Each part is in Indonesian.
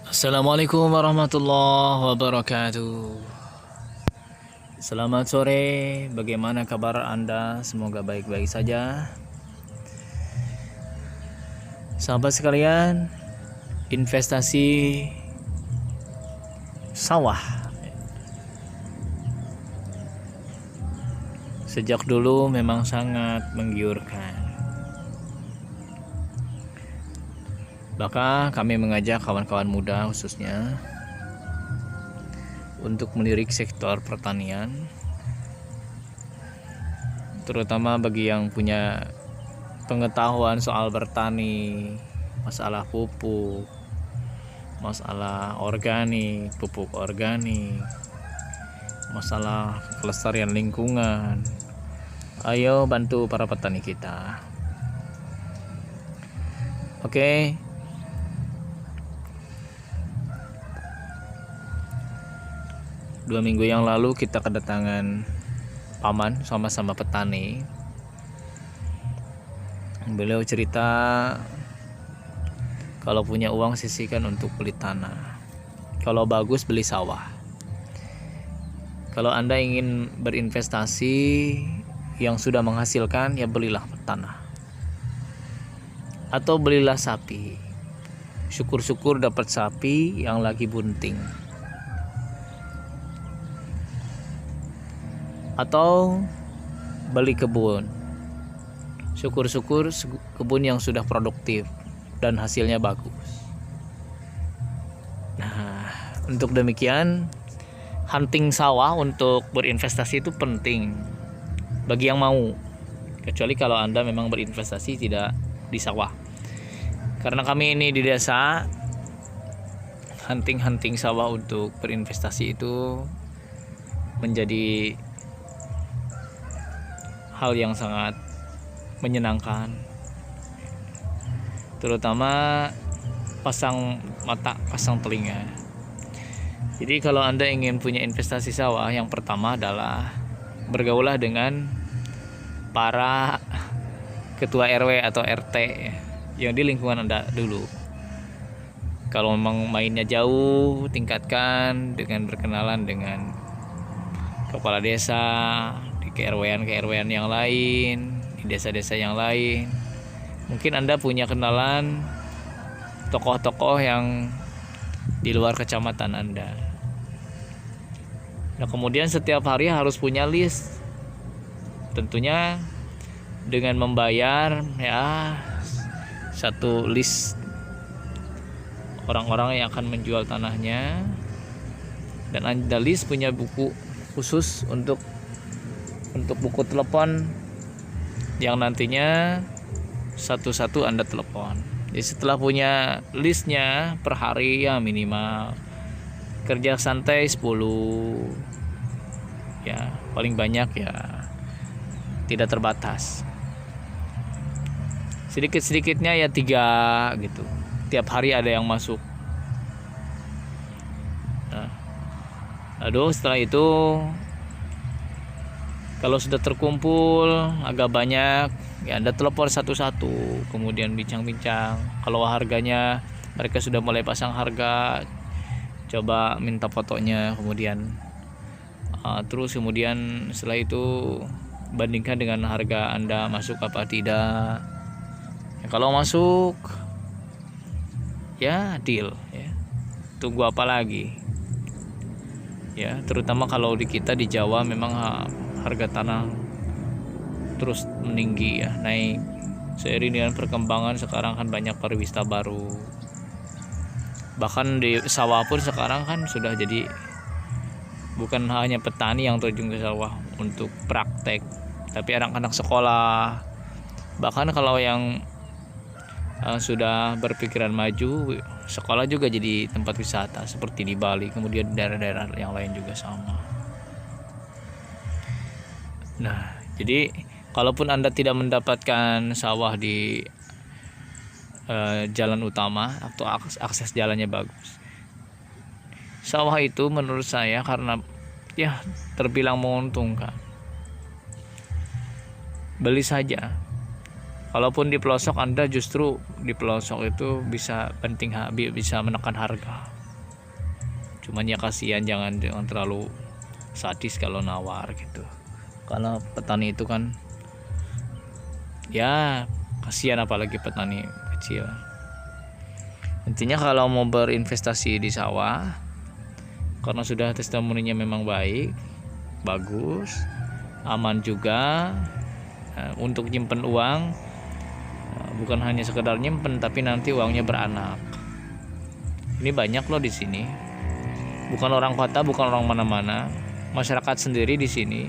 Assalamualaikum warahmatullahi wabarakatuh. Selamat sore, bagaimana kabar Anda? Semoga baik-baik saja. Sahabat sekalian, investasi sawah sejak dulu memang sangat menggiurkan. Maka kami mengajak kawan-kawan muda khususnya untuk melirik sektor pertanian, terutama bagi yang punya pengetahuan soal bertani, masalah pupuk, masalah organik, pupuk organik, masalah kelestarian lingkungan. Ayo bantu para petani kita. Oke. 2 minggu yang lalu kita kedatangan paman sama-sama petani. Beliau cerita kalau punya uang sisihkan untuk beli tanah, kalau bagus beli sawah. Kalau Anda ingin berinvestasi yang sudah menghasilkan, ya belilah tanah atau belilah sapi. Syukur-syukur dapat sapi yang lagi bunting. Atau beli kebun. Syukur-syukur kebun yang sudah produktif dan hasilnya bagus. Nah, untuk demikian hunting sawah untuk berinvestasi itu penting bagi yang mau. Kecuali kalau Anda memang berinvestasi tidak di sawah. Karena kami ini di desa, hunting sawah untuk berinvestasi itu menjadi hal yang sangat menyenangkan, terutama pasang mata, pasang telinga. Jadi kalau Anda ingin punya investasi sawah, yang pertama adalah bergaulah dengan para ketua RW atau RT yang di lingkungan Anda dulu. Kalau memang mainnya jauh, tingkatkan dengan berkenalan dengan kepala desa, KRW-an yang lain, di desa-desa yang lain. Mungkin Anda punya kenalan tokoh-tokoh yang di luar kecamatan Anda. Nah, kemudian setiap hari harus punya list. Tentunya dengan membayar ya satu list orang-orang yang akan menjual tanahnya, dan Anda list punya buku khusus untuk buku telepon yang nantinya satu-satu Anda telepon. Jadi setelah punya listnya per hari, ya minimal kerja santai 10, ya paling banyak ya tidak terbatas, sedikit-sedikitnya ya 3 gitu, tiap hari ada yang masuk. Nah, aduh, setelah itu kalau sudah terkumpul agak banyak, ya Anda telepon satu-satu, kemudian bincang-bincang. Kalau harganya mereka sudah mulai pasang harga, coba minta fotonya, kemudian terus kemudian setelah itu bandingkan dengan harga Anda masuk apa tidak. Ya, kalau masuk ya deal, ya. Tunggu apa lagi? Ya, terutama kalau di kita di Jawa memang harga tanah terus meninggi, ya, naik seiring dengan perkembangan. Sekarang kan banyak pariwisata baru, bahkan di sawah pun sekarang kan sudah jadi bukan hanya petani yang terjun ke sawah untuk praktek, tapi anak-anak sekolah, bahkan kalau yang sudah berpikiran maju, sekolah juga jadi tempat wisata seperti di Bali, kemudian daerah-daerah yang lain juga sama. Nah, jadi kalaupun Anda tidak mendapatkan sawah di jalan utama atau akses jalannya bagus, sawah itu menurut saya karena ya terbilang menguntungkan, beli saja. Kalaupun di pelosok, Anda justru di pelosok itu bisa penting, bisa menekan harga. Cuman ya kasihan, jangan terlalu sadis kalau nawar gitu, karena petani itu kan ya kasihan, apalagi petani kecil. Intinya kalau mau berinvestasi di sawah, karena sudah testimoninya memang baik, bagus, aman juga, untuk nyimpen uang, bukan hanya sekedar nyimpen tapi nanti uangnya beranak. Ini banyak loh di sini, bukan orang kota, bukan orang mana-mana, masyarakat sendiri di sini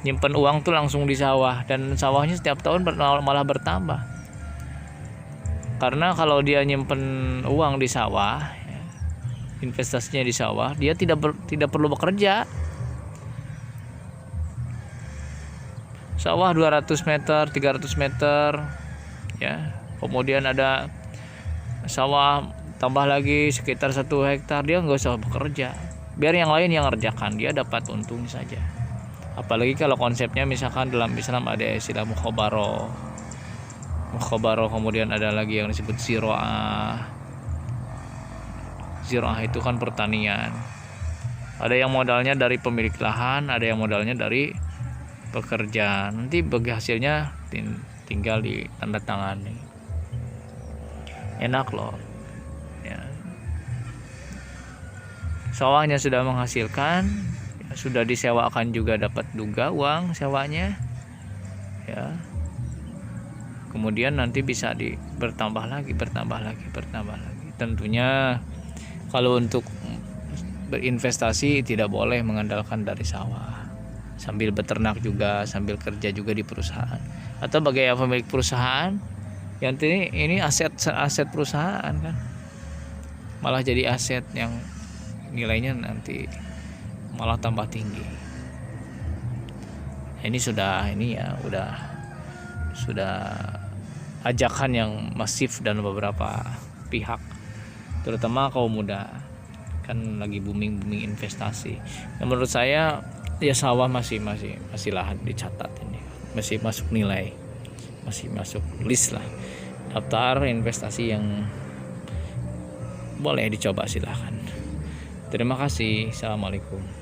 nyimpen uang tuh langsung di sawah, dan sawahnya setiap tahun malah bertambah. Karena kalau dia nyimpen uang di sawah, investasinya di sawah, dia tidak perlu bekerja. Sawah 200 meter, 300 meter, ya. Kemudian ada sawah tambah lagi sekitar 1 hektar, dia nggak usah bekerja. Biar yang lain yang ngerjakan, dia dapat untung saja. Apalagi kalau konsepnya misalkan dalam Islam ada istilah mukhabaroh, kemudian ada lagi yang disebut ziroah. Ziroah itu kan pertanian. Ada yang modalnya dari pemilik lahan, ada yang modalnya dari pekerja. Nanti bagi hasilnya tinggal ditandatangani. Enak loh. Ya. Sawahnya sudah menghasilkan, ya, sudah disewakan juga dapat juga uang sewanya. Ya. Kemudian nanti bisa bertambah lagi. Tentunya kalau untuk berinvestasi tidak boleh mengandalkan dari sawah. Sambil beternak juga, sambil kerja juga di perusahaan. Atau bagi pemilik perusahaan, yang ini aset perusahaan kan, malah jadi aset yang nilainya nanti malah tambah tinggi. Ini sudah ajakan yang masif dan beberapa pihak, terutama kaum muda, kan lagi booming investasi. Yang menurut saya ya sawah masih lahan dicatat, ini masih masuk nilai, masih masuk list lah, daftar investasi yang boleh dicoba, silahkan. Terima kasih. Assalamualaikum.